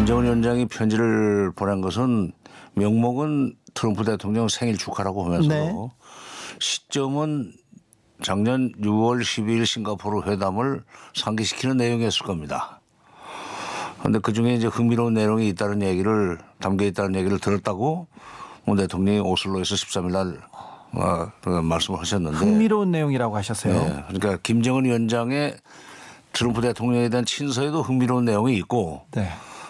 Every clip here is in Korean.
김정은 위원장이 편지를 보낸 것은 명목은 트럼프 대통령 생일 축하라고 하면서 네. 시점은 작년 6월 12일 싱가포르 회담을 상기시키는 내용이었을 겁니다. 그런데 그중에 이제 흥미로운 내용이 있다는 얘기를 담겨 있다는 얘기를 들었다고 문 대통령이 오슬로에서 13일 날 말씀을 하셨는데 흥미로운 내용이라고 하셨어요. 네, 그러니까 김정은 위원장의 트럼프 대통령에 대한 친서에도 흥미로운 내용이 있고 네.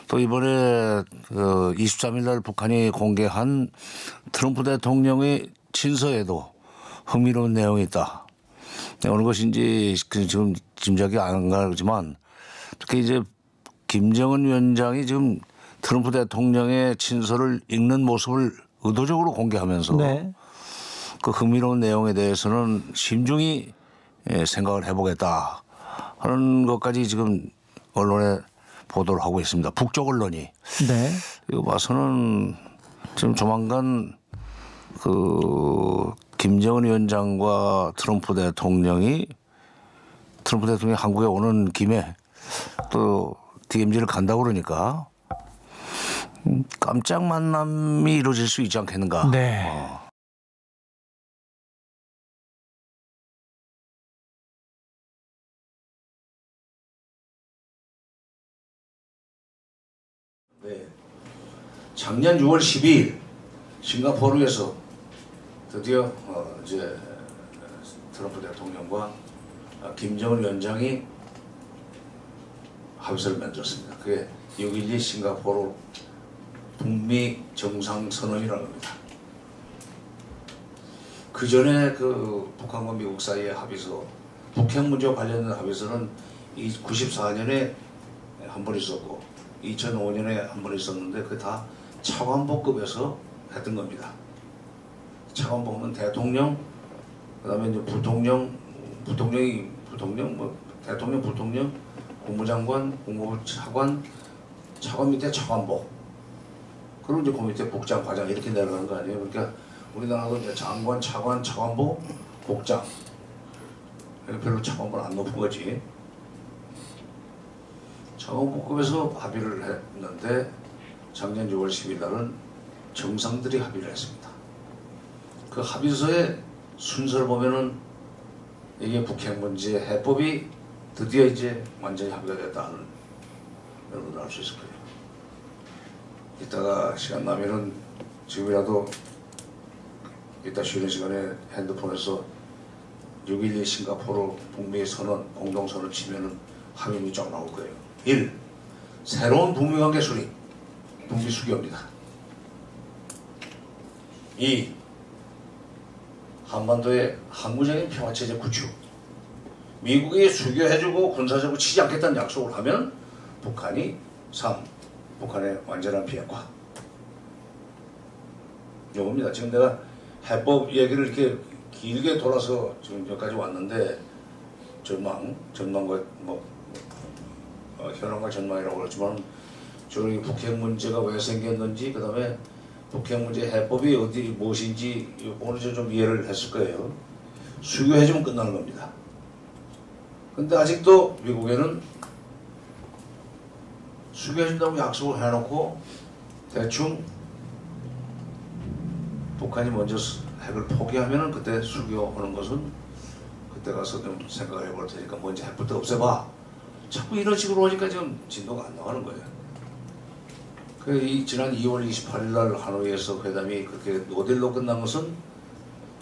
또 이번에 23일 날 북한이 공개한 트럼프 대통령의 친서에도 흥미로운 내용이 있다. 어느 것인지 지금 짐작이 안 가지만 특히 이제 김정은 위원장이 지금 트럼프 대통령의 친서를 읽는 모습을 의도적으로 공개하면서 네. 그 흥미로운 내용에 대해서는 심중히 생각을 해보겠다 하는 것까지 지금 언론에 보도를 하고 있습니다. 북쪽 언론이. 네. 이거 봐서는 지금 조만간 김정은 위원장과 트럼프 대통령이 한국에 오는 김에 또 DMZ를 간다고 그러니까 깜짝 만남이 이루어질 수 있지 않겠는가. 네. 네. 작년 6월 12일 싱가포르에서 드디어 이제 트럼프 대통령과 김정은 위원장이 합의서를 만들었습니다. 그게 6.12 싱가포르 북미 정상선언이라는 겁니다. 그 전에 북한과 미국 사이의 합의서, 북핵 문제와 관련된 합의서는 94년에 한 번 있었고 2005년에 한 번 있었는데 그게 다 차관보급에서 했던 겁니다. 차관보급은 대통령, 그다음에 이제 대통령, 부통령, 국무장관, 국무부 차관, 차관 밑에 차관보, 그리고 이제 그 밑에 국장, 과장 이렇게 내려가는 거 아니에요? 그러니까 우리나라도 이제 장관, 차관, 차관보, 국장. 별로 차관보는 안 높은 거지. 차관보급에서 합의를 했는데 작년 6월 10일 날은 정상들이 합의를 했습니다. 그 합의서의 순서를 보면은 이게 북핵 문제 해법이 드디어 이제 완전히 합의가 됐다는 여러분들 알 수 있을 거예요. 이따가 시간 나면은 지금이라도 이따 쉬는 시간에 핸드폰에서 6.12 싱가포르 북미 선언, 공동선언 치면은 합의문이 쫙 나올 거예요. 1. 새로운 북미 관계 수립, 북미 수교입니다. 2. 한반도의 항구적인 평화체제 구축. 미국이 수교해주고 군사적으로 치지 않겠다는 약속을 하면 북한이 3. 북한의 완전한 비핵화. 요겁니다. 지금 내가 해법 얘기를 이렇게 길게 돌아서 지금 여기까지 왔는데 전망과 현황과 전망이라고 그러지만 저는 북핵 문제가 왜 생겼는지, 그 다음에 북핵 문제 해법이 무엇인지 오늘 좀 이해를 했을 거예요. 수교해주면 끝나는 겁니다. 근데 아직도 미국에는 수교해준다고 약속을 해놓고 대충 북한이 먼저 핵을 포기하면은 그때 수교하는 것은 그때 가서 좀 생각을 해볼 테니까 먼저 핵부터 없애봐. 자꾸 이런 식으로 오니까 지금 진도가 안 나가는 거예요. 지난 2월 28일 날 하노이에서 회담이 그렇게 노딜로 끝난 것은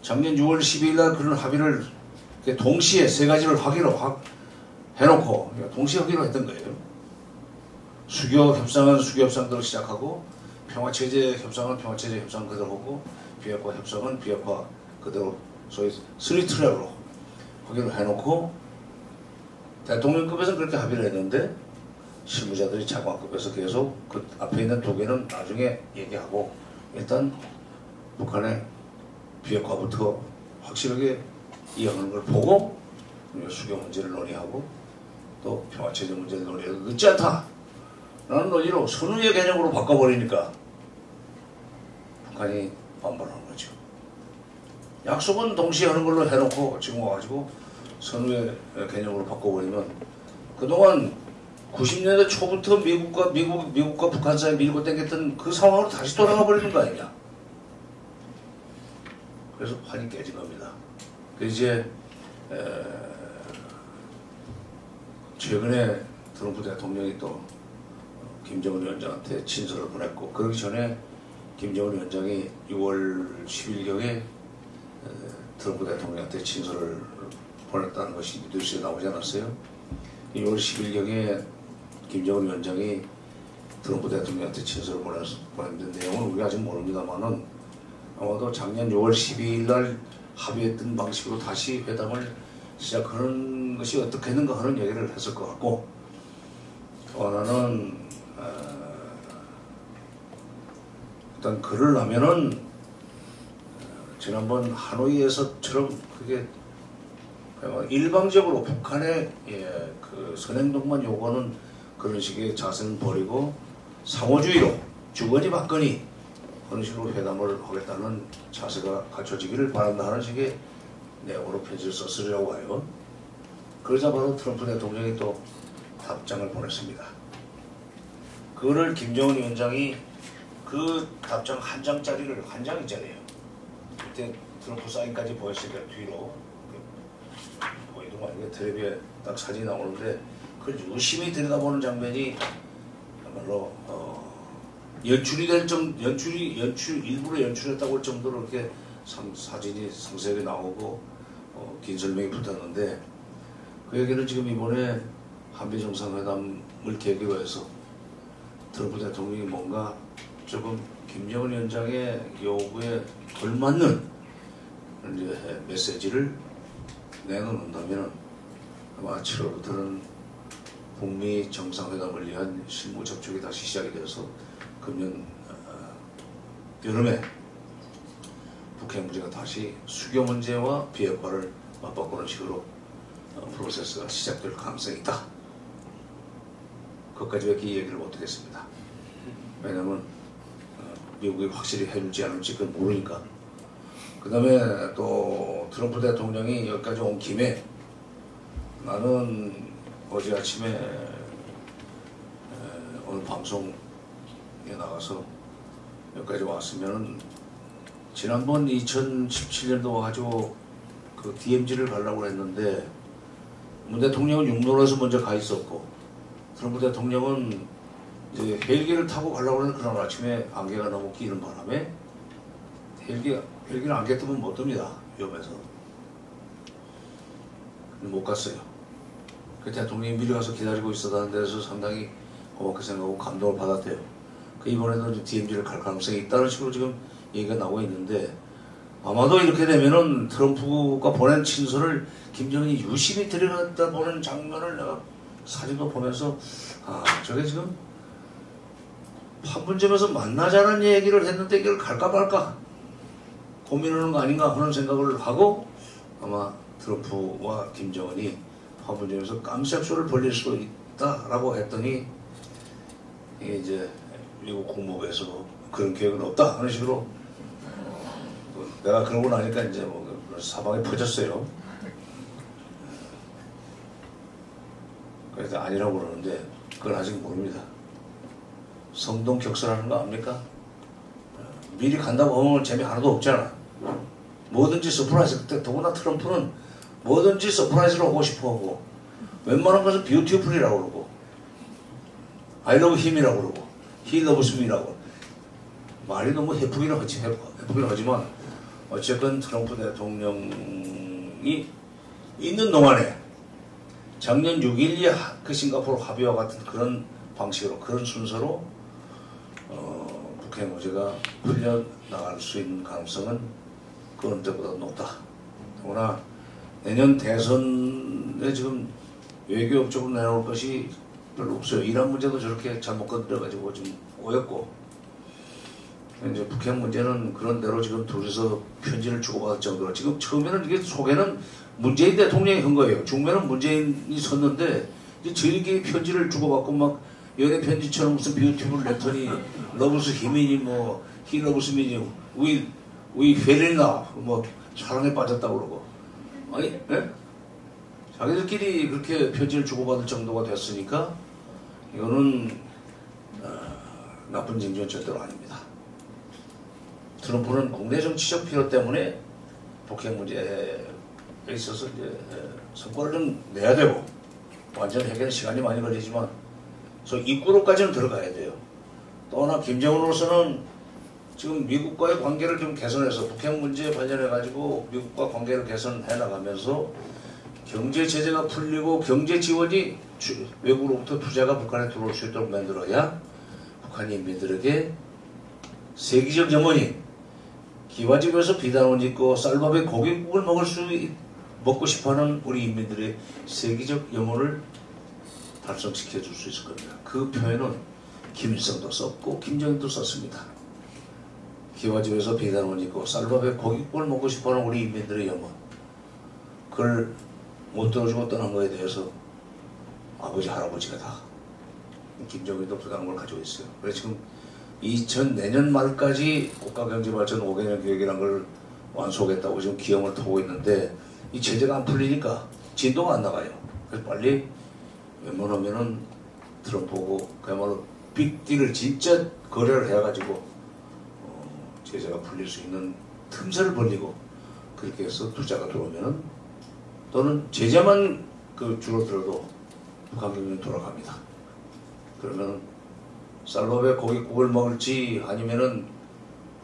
작년 6월 12일 날 그런 합의를 동시에 세 가지를 해놓고 동시에 하기로 했던 거예요. 수교 협상은 수교 협상대로 시작하고, 평화체제 협상은 평화체제 협상 그대로 하고, 비핵화 협상은 비핵화 그대로 소위 3트랙으로 하기로 해놓고, 대통령급에서 그렇게 합의를 했는데 실무자들이 차관급에서 계속 그 앞에 있는 두 개는 나중에 얘기하고 일단 북한의 비핵화부터 확실하게 이해하는 걸 보고 수교 문제를 논의하고 또 평화체제 문제를 논의해도 늦지 않다 라는 논의로 선의의 개념으로 바꿔버리니까 북한이 반발하는 거죠. 약속은 동시에 하는 걸로 해놓고 지금 와가지고 선의의 개념으로 바꿔버리면 그동안 90년대 초부터 미국과 북한 사이에 밀고 당겼던 그 상황으로 다시 돌아가 버리는 거 아니냐. 그래서 판이 깨진 겁니다. 그 이제 최근에 트럼프 대통령이 또 김정은 위원장한테 친서를 보냈고, 그러기 전에 김정은 위원장이 6월 10일경에 트럼프 대통령한테 친서를 보냈다는 것이 뉴스에 나오지 않았어요? 6월 10일경에 김정은 위원장이 트럼프 대통령한테 친서를 보냈는데 내용은 우리가 아직 모릅니다만은 아마도 작년 6월 12일 날 합의했던 방식으로 다시 회담을 시작하는 것이 어떻겠는가 하는 얘기를 했을 것 같고, 또 하나는 일단 그러려면은 지난번 하노이에서처럼 그게 일방적으로 북한의 그 선행동만 요구하는 그런 식의 자세는 버리고 상호주의로 주거니 받거니 그런 식으로 회담을 하겠다는 자세가 갖춰지기를 바란다 하는 식의 내용으로 편지를 썼으려고 해요. 그러자 바로 트럼프 대통령이 또 답장을 보냈습니다. 그거를 김정은 위원장이 그 답장 한 장짜리를, 한 장짜리예요. 그때 트럼프 사인까지 보였으니까 뒤로 보이는 거 아니에요. 텔레비에 딱 사진이 나오는데 그걸 유심히 들여다보는 장면이 정말로 연출이 될 일부러 연출했다고 할 정도로 이렇게 사진이 상세하게 나오고 긴 설명이 붙었는데, 그 얘기는 지금 이번에 한미 정상회담을 계기로 해서 트럼프 대통령이 뭔가 조금 김정은 위원장의 요구에 걸맞는 이제 메시지를 내놓는다면 아마 7월부터는 북미 정상회담을 위한 실무 접촉이 다시 시작이 되어서 금년 여름에 북핵 문제가 다시 수교 문제와 비핵화를 맞바꾸는 식으로 프로세스가 시작될 가능성이 있다. 그것까지밖에 얘기를 못하겠습니다. 왜냐하면 미국이 확실히 해줄지 안 해줄지 그건 모르니까. 그 다음에 또 트럼프 대통령이 여기까지 온 김에 나는 어제 아침에 오늘 방송에 나가서 여기까지 왔으면은 지난번 2017년도 와가지고 그 DMZ를 가려고 했는데 문 대통령은 육로에서 먼저 가 있었고 트럼프 대통령은 이제 헬기를 타고 가려고 했는데 그날 아침에 안개가 너무 끼는 바람에 헬기는 안개 뜨면 못 뜹니다. 위험해서. 못 갔어요. 그 대통령이 미리 가서 기다리고 있었다는 데서 상당히 고맙게 생각하고 감동을 받았대요. 그 이번에도 DMZ를 갈 가능성이 있다는 식으로 지금 얘기가 나오고 있는데, 아마도 이렇게 되면은 트럼프가 보낸 친서를 김정은이 유심히 들여다 보는 장면을 내가 사진도 보면서 저게 지금 판문점에서 만나자는 얘기를 했는데 이걸 갈까 말까 고민하는 거 아닌가 하는 생각을 하고, 아마 트럼프와 김정은이 판문점에서 깜짝쇼를 벌릴 수도 있다라고 했더니 이게 이제 미국 국무부에서 그런 계획은 없다 하는 식으로 내가 그러고 나니까 이제 뭐 사방에 퍼졌어요. 그래서 아니라고 그러는데 그건 아직 모릅니다. 성동격설하는 거 압니까? 미리 간다고 하면 재미 하나도 없잖아. 뭐든지 서프라이즈. 그때 더구나 트럼프는 뭐든지 서프라이즈로 하고 싶어 하고 웬만한 것은 뷰티풀이라고 그러고 I love him이라고 그러고 he loves me라고 말이 너무 해프기는 하지만 어쨌건 트럼프 대통령이 있는 동안에 작년 6.12 그 싱가포르 합의와 같은 그런 방식으로 그런 순서로 북핵 문제가 풀려나갈 수 있는 가능성은 그 어느 때보다 높다. 더구나 내년 대선에 지금 외교적으로 내놓을 것이 별로 없어요. 이란 문제도 저렇게 잘못 건드려가지고 좀 꼬였고, 이제 북핵 문제는 그런 대로 지금 둘이서 편지를 주고받을 정도로 지금 처음에는 이게 소개는 문재인 대통령이 한 거예요. 중매는 문재인이 섰는데 이제 저희끼리 편지를 주고받고 막 연애 편지처럼 무슨 뷰티풀 레터니 러브스 히미니 뭐 히 러브스 미니 위 페릴나 뭐 사랑에 빠졌다고 그러고 아니 예? 자기들끼리 그렇게 편지를 주고받을 정도가 됐으니까 이거는 나쁜 징조는 절대로 아닙니다. 트럼프는 국내 정치적 필요 때문에 북핵 문제에 있어서 이제 성과를 좀 내야 되고, 완전 해결은 시간이 많이 걸리지만 그래서 입구로까지는 들어가야 돼요. 또나 김정은으로서는 지금 미국과의 관계를 좀 개선해서 북핵 문제에 관련해 가지고 미국과 관계를 개선해 나가면서 경제 제재가 풀리고 경제 지원이 외국으로부터 투자가 북한에 들어올 수 있도록 만들어야 북한 인민들에게 세계적 염원이 기와집에서 비단 옷 입고 쌀밥에 고깃국을 먹고 싶어하는 우리 인민들의 세계적 염원을 달성시켜 줄 수 있을 겁니다. 그 표현은 김일성도 썼고 김정일도 썼습니다. 기와집에서 비단 옷 입고 쌀밥에 고깃국을 먹고 싶어하는 우리 인민들의 염원, 그걸 못 들어주고 떠난 거에 대해서 아버지 할아버지가 다 김정일도 부담을 가지고 있어요. 그래서 지금 내년 말까지 국가경제발전 5개년 계획이라는 걸 완수하겠다고 지금 기염을 타고 있는데 이 제재가 안 풀리니까 진도가 안 나가요. 그래서 빨리 웬만하면은 트럼프하고 그야말로 빅딜을 진짜 거래를 해가지고 제재가 풀릴 수 있는 틈새를 벌리고 그렇게 해서 투자가 들어오면은 또는 제재만 줄어들어도 북한 경제는 돌아갑니다. 그러면 쌀밥에 고깃국을 먹을지 아니면은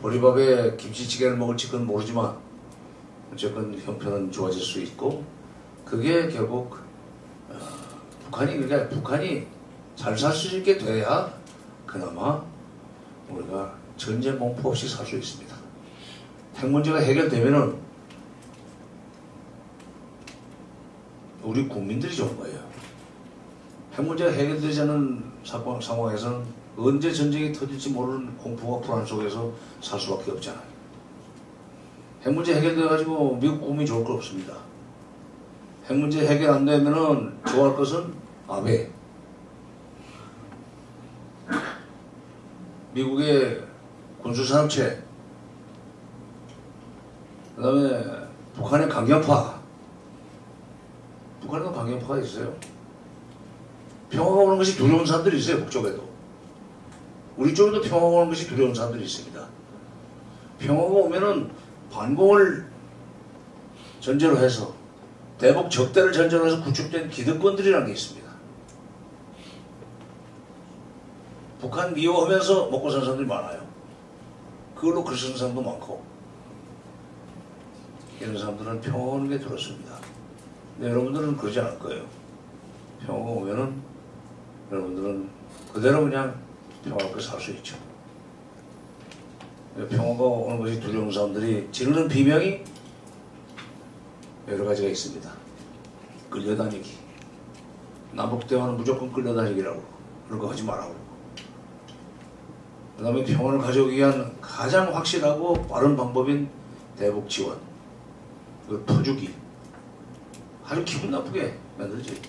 보리밥에 김치찌개를 먹을지 그건 모르지만 어쨌든 형편은 좋아질 수 있고, 그게 결국 북한이 잘 살 수 있게 돼야 그나마 우리가 전쟁 공포 없이 살 수 있습니다. 핵 문제가 해결되면은 우리 국민들이 좋은 거예요. 핵 문제가 해결되지 않은 상황에서는 언제 전쟁이 터질지 모르는 공포와 불안 속에서 살 수밖에 없잖아요. 핵 문제 해결돼가지고 미국 국민이 좋을 거 없습니다. 핵 문제 해결 안 되면은 좋아할 것은 아베, 미국의 군수산업체, 그 다음에 북한의 강경파. 북한에도 강경파가 있어요. 평화가 오는 것이 두려운 사람들이 있어요. 북쪽에도. 우리 쪽에도 평화가 오는 것이 두려운 사람들이 있습니다. 평화가 오면은 반공을 전제로 해서 대북 적대를 전제로 해서 구축된 기득권들이라는 게 있습니다. 북한 미워하면서 먹고 사는 사람들이 많아요. 그걸로 글 쓰는 사람도 많고, 이런 사람들은 평화가 오는 게 들었습니다. 근데 여러분들은 그러지 않을 거예요. 평화가 오면은 여러분들은 그대로 그냥 평화롭게 살 수 있죠. 평화가 오는 것이 두려운 사람들이 지르는 비명이 여러 가지가 있습니다. 끌려다니기. 남북대화는 무조건 끌려다니기라고. 그런 거 하지 말라고. 그 다음에 평화를 가져오기 위한 가장 확실하고 빠른 방법인 대북 지원. 그걸 퍼주기. 아주 기분 나쁘게 만들지.